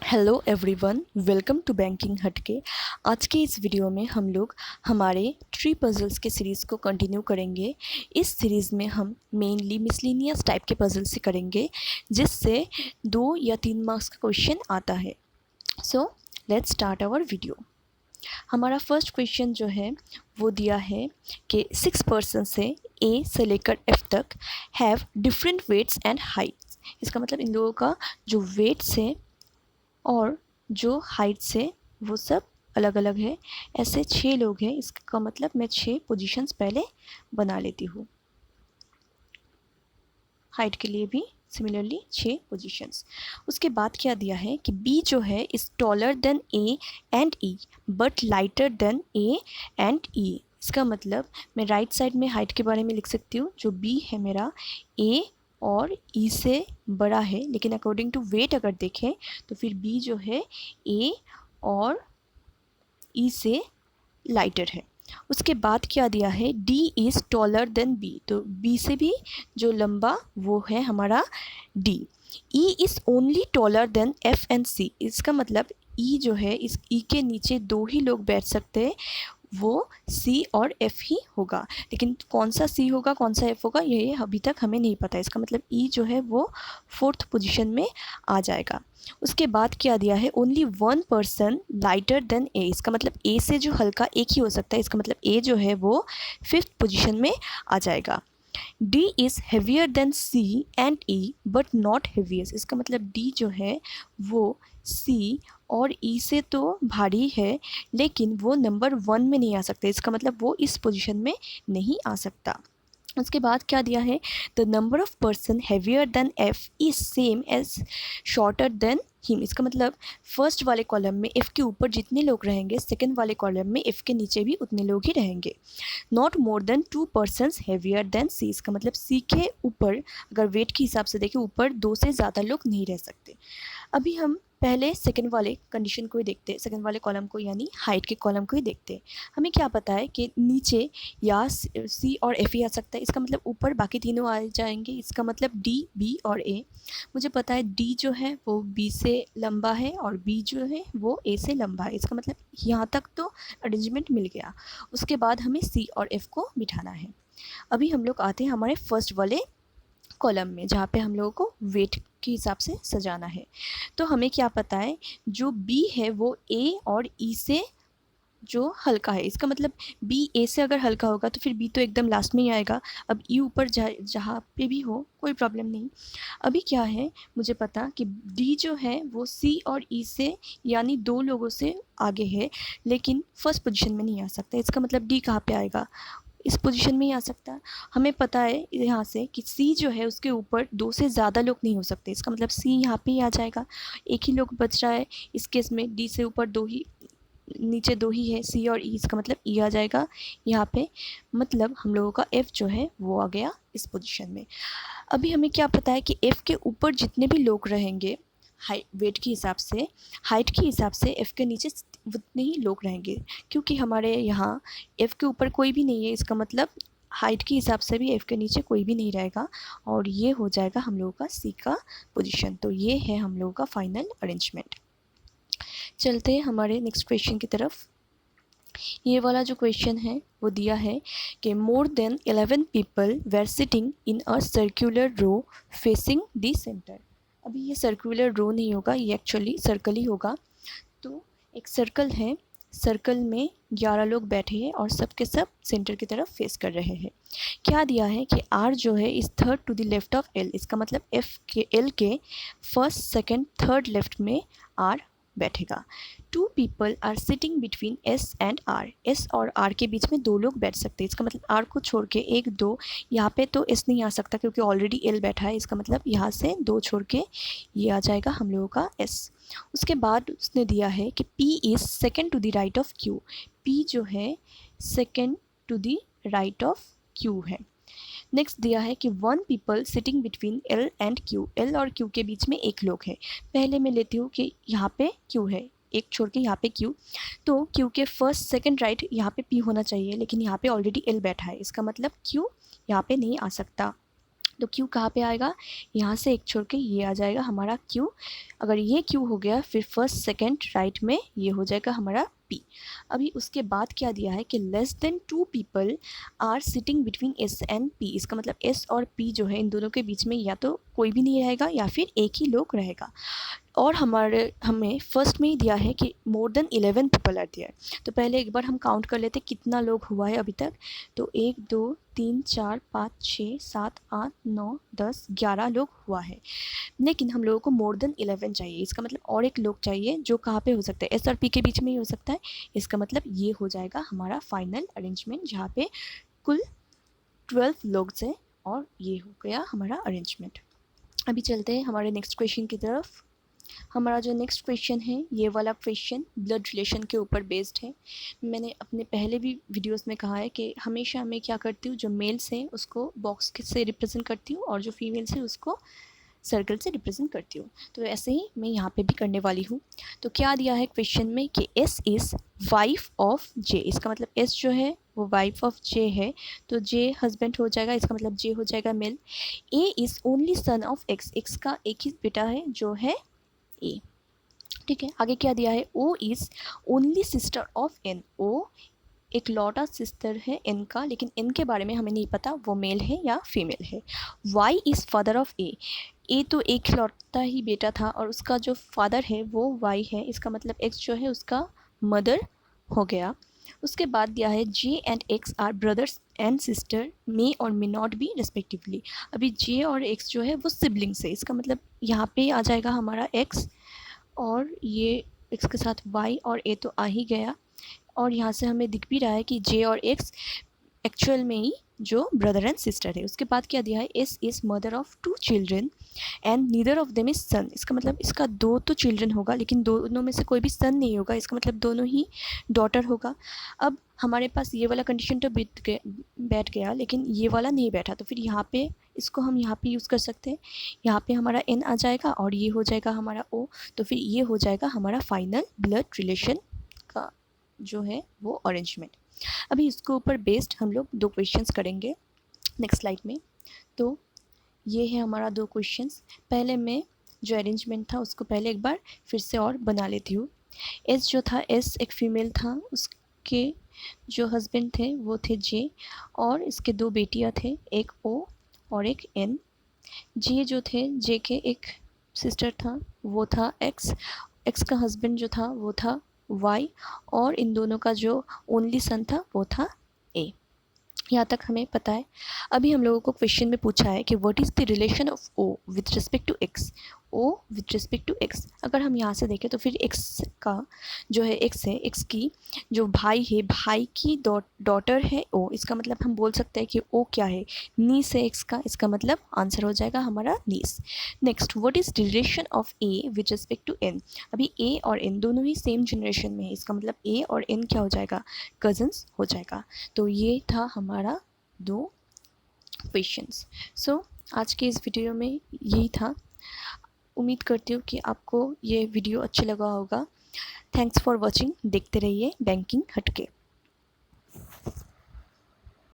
Hello everyone, welcome to banking हटके। आज के इस वीडियो में हम लोग हमारे ट्री पजल्स के सीरीज़ को कंटिन्यू करेंगे। इस सीरीज़ में हम मेनली मिसलिनियस टाइप के पजल से करेंगे, जिससे 2 या 3 मार्क्स का क्वेश्चन आता है। So let's start our video. हमारा फर्स्ट क्वेश्चन जो है वो दिया है कि 6 पर्सन से ए से लेकर एफ तक have different weights and heights. इसका मतलब इन लोगों का जो वेट्स है और जो हाइट से वो सब अलग अलग है। ऐसे 6 लोग हैं, इसका मतलब मैं 6 पोजीशंस पहले बना लेती हूँ। हाइट के लिए भी सिमिलरली 6 पोजीशंस। उसके बाद क्या दिया है कि बी जो है is taller than A and E but lighter than A and E. इसका मतलब मैं राइट साइड में हाइट के बारे में लिख सकती हूँ, जो बी है मेरा ए और ई से बड़ा है, लेकिन अकॉर्डिंग टू वेट अगर देखें तो फिर बी जो है ए और ई से लाइटर है। उसके बाद क्या दिया है, D is taller than B, तो बी से भी जो लंबा वो है हमारा D. E is only taller than F and C. इसका मतलब ई जो है, इस ई के नीचे 2 ही लोग बैठ सकते हैं, वो सी और एफ ही होगा। लेकिन कौन सा सी होगा कौन सा एफ होगा ये अभी तक हमें नहीं पता। इसका मतलब ई जो है वो 4th पोजीशन में आ जाएगा। उसके बाद क्या दिया है, ओनली 1 पर्सन लाइटर देन ए। इसका मतलब ए से जो हल्का एक ही हो सकता है, इसका मतलब ए जो है वो 5th पोजीशन में आ जाएगा। D is heavier than C and E but not heaviest. इसका मतलब डी जो है वो सी और ई से तो भारी है, लेकिन वो नंबर 1 में नहीं आ सकता। इसका मतलब वो इस पोजीशन में नहीं आ सकता। उसके बाद क्या दिया है, the number of person heavier than F is same as shorter than him. इसका मतलब फर्स्ट वाले कॉलम में एफ के ऊपर जितने लोग रहेंगे, सेकंड वाले कॉलम में एफ के नीचे भी उतने लोग ही रहेंगे। Not more than 2 persons heavier than C. इसका मतलब सी के ऊपर अगर वेट के हिसाब से देखें, ऊपर 2 से ज़्यादा लोग नहीं रह सकते। अभी हम पहले सेकंड वाले कंडीशन को ही देखते हैं, सेकंड वाले कॉलम को, यानी हाइट के कॉलम को ही देखते हैं। हमें क्या पता है कि नीचे या सी और एफ ही आ सकता है, इसका मतलब ऊपर बाकी तीनों आ जाएंगे। इसका मतलब डी, बी और ए। मुझे पता है डी जो है वो बी से लंबा है और बी जो है वो ए से लंबा है। इसका मतलब यहाँ तक तो अरेंजमेंट मिल गया। उसके बाद हमें सी और एफ को बिठाना है। अभी हम लोग आते हैं हमारे फर्स्ट वाले कॉलम में, जहाँ पे हम लोगों को वेट के हिसाब से सजाना है। तो हमें क्या पता है, जो बी है वो ए और ई से जो हल्का है। इसका मतलब बी ए से अगर हल्का होगा तो फिर बी तो एकदम लास्ट में ही आएगा। अब ई ऊपर जहाँ पे भी हो कोई प्रॉब्लम नहीं। अभी क्या है, मुझे पता कि डी जो है वो सी और ई से यानी 2 लोगों से आगे है, लेकिन फर्स्ट पोजीशन में नहीं आ सकता। इसका मतलब डी कहाँ पे आएगा, इस पोजीशन में ही आ सकता है। हमें पता है यहाँ से कि सी जो है उसके ऊपर 2 से ज़्यादा लोग नहीं हो सकते। इसका मतलब सी यहाँ पे ही आ जाएगा, एक ही लोग बच रहा है। इस केस में डी से ऊपर 2 ही, नीचे 2 ही है, सी और ई। इसका मतलब ई आ जाएगा यहाँ पे। मतलब हम लोगों का एफ़ जो है वो आ गया इस पोजीशन में। अभी हमें क्या पता है कि एफ़ के ऊपर जितने भी लोग रहेंगे, हाइट वेट के हिसाब से, हाइट के हिसाब से एफ़ के नीचे उतने ही लोग रहेंगे, क्योंकि हमारे यहाँ एफ़ के ऊपर कोई भी नहीं है। इसका मतलब हाइट के हिसाब से भी एफ़ के नीचे कोई भी नहीं रहेगा, और ये हो जाएगा हम लोगों का सी का पोजीशन। तो ये है हम लोगों का फाइनल अरेंजमेंट। चलते हैं हमारे नेक्स्ट क्वेश्चन की तरफ। ये वाला जो क्वेश्चन है वो दिया है कि more than 11 people were sitting in a circular row facing the center. अभी ये सर्कुलर रो नहीं होगा, ये एक्चुअली सर्कल ही होगा। तो एक सर्कल है, सर्कल में 11 लोग बैठे हैं और सब के सब सेंटर की तरफ फेस कर रहे हैं। क्या दिया है कि आर जो है is third to the left of L. इसका मतलब एफ के एल के फर्स्ट सेकंड थर्ड लेफ्ट में आर बैठेगा। 2 people are sitting between S and R. S और आर के बीच में 2 लोग बैठ सकते हैं। इसका मतलब आर को छोड़ के 1 2, यहाँ पे तो एस नहीं आ सकता क्योंकि ऑलरेडी एल बैठा है। इसका मतलब यहाँ से 2 छोड़ के ये आ जाएगा हम लोगों का एस। उसके बाद उसने दिया है कि P is second to the right of Q। P जो है second to the right of Q है। नेक्स्ट दिया है कि 1 people sitting between L and Q। L और Q के बीच में 1 लोग है। पहले मैं लेती हूँ कि यहाँ पे Q है, एक छोड़ के यहाँ पे Q, तो Q के फर्स्ट सेकंड राइट यहाँ पे P होना चाहिए, लेकिन यहाँ पे ऑलरेडी L बैठा है। इसका मतलब Q यहाँ पे नहीं आ सकता। तो क्यू कहाँ पे आएगा, यहाँ से एक छोड़ के ये आ जाएगा हमारा क्यू। अगर ये क्यू हो गया फिर फर्स्ट सेकंड राइट में ये हो जाएगा हमारा पी। अभी उसके बाद क्या दिया है कि less than 2 people are sitting between S and पी। इसका मतलब एस और पी जो है इन दोनों के बीच में या तो कोई भी नहीं रहेगा या फिर एक ही लोग रहेगा। और हमें फर्स्ट में ही दिया है कि more than 11 people are there. तो पहले एक बार हम काउंट कर लेते कितना लोग हुआ है अभी तक। तो 1 2 3 4 5 6 7 8 9 10 11 लोग हुआ है, लेकिन हम लोगों को मोर देन 11 चाहिए। इसका मतलब और एक लोग चाहिए जो कहाँ पे हो सकता है, एस और पी के बीच में ही हो सकता है। इसका मतलब ये हो जाएगा हमारा फाइनल अरेंजमेंट जहाँ पे कुल 12 लोग हैं और ये हो गया हमारा अरेंजमेंट। अभी चलते हैं हमारे नेक्स्ट क्वेश्चन की तरफ। हमारा जो नेक्स्ट क्वेश्चन है ये वाला क्वेश्चन ब्लड रिलेशन के ऊपर बेस्ड है। मैंने अपने पहले भी वीडियोस में कहा है कि हमेशा मैं क्या करती हूँ, जो मेल्स हैं उसको बॉक्स से रिप्रेजेंट करती हूँ और जो फीमेल्स हैं उसको सर्कल से रिप्रेजेंट करती हूँ। तो ऐसे ही मैं यहाँ पे भी करने वाली हूँ। तो क्या दिया है क्वेश्चन में कि एस इज़ वाइफ ऑफ जे। इसका मतलब एस जो है वो वाइफ ऑफ जे है, तो जे हस्बैंड हो जाएगा, इसका मतलब जे हो जाएगा male. A is only son of X, X का एक ही बेटा है जो है ए। ठीक है, आगे क्या दिया है, O is only sister of N. O एक लौटा सिस्टर है एन का, लेकिन एन के बारे में हमें नहीं पता वो मेल है या फीमेल है। वाई इज़ फादर ऑफ ए। ए तो एक लौटा ही बेटा था और उसका जो फादर है वो वाई है, इसका मतलब एक्स जो है उसका मदर हो गया। उसके बाद दिया है J and X are brothers and sister may और मे नॉट बी रिस्पेक्टिवली। अभी जे और एक्स जो है वो सिबलिंग्स है, इसका मतलब यहाँ पे आ जाएगा हमारा एक्स और ये एक्स के साथ वाई और ए तो आ ही गया। और यहाँ से हमें दिख भी रहा है कि जे और एक्स एक्चुअल में ही जो ब्रदर एंड सिस्टर है। उसके बाद क्या दिया है, S is mother of 2 children and neither of them is son. इसका मतलब इसका 2 तो चिल्ड्रन होगा लेकिन दोनों में से कोई भी सन नहीं होगा, इसका मतलब दोनों ही डॉटर होगा। अब हमारे पास ये वाला कंडीशन तो बैठ गया लेकिन ये वाला नहीं बैठा, तो फिर यहाँ पे इसको हम यहाँ पे यूज़ कर सकते हैं। यहाँ पे हमारा एन आ जाएगा और ये हो जाएगा हमारा ओ, तो फिर ये हो जाएगा हमारा फाइनल ब्लड रिलेशन का जो है वो अरेंजमेंट। अभी इसके ऊपर बेस्ड हम लोग 2 क्वेश्चंस करेंगे नेक्स्ट स्लाइड में। तो ये है हमारा 2 क्वेश्चंस। पहले मैं जो अरेंजमेंट था उसको पहले एक बार फिर से और बना लेती हूँ। एस जो था, एस एक फ़ीमेल था, उसके जो हस्बैंड थे वो थे जे और इसके 2 बेटियाँ थे, एक ओ और एक एन। जे जो थे, जे के एक सिस्टर था वो था एक्स, एक्स का हस्बैंड जो था वो था वाई और इन दोनों का जो ओनली सन था वो था ए। यहाँ तक हमें पता है। अभी हम लोगों को क्वेश्चन में पूछा है कि what is the relation of O with respect to X. O with respect to X, अगर हम यहाँ से देखें तो फिर एक्स का जो है एक्स है, एक्स की जो भाई है, भाई की डॉटर है ओ, इसका मतलब हम बोल सकते हैं कि ओ क्या है, नीस है एक्स का, इसका मतलब आंसर हो जाएगा हमारा niece. Next, what is relation of A with respect to N. अभी ए और एन दोनों ही सेम जनरेशन में है, इसका मतलब ए और एन क्या हो जाएगा, कज़न्स हो जाएगा। तो ये था हमारा 2 क्वेश्चंस। सो आज के इस वीडियो में यही था। उम्मीद करती हूँ कि आपको ये वीडियो अच्छा लगा होगा। Thanks for watching. देखते रहिए बैंकिंग हटके।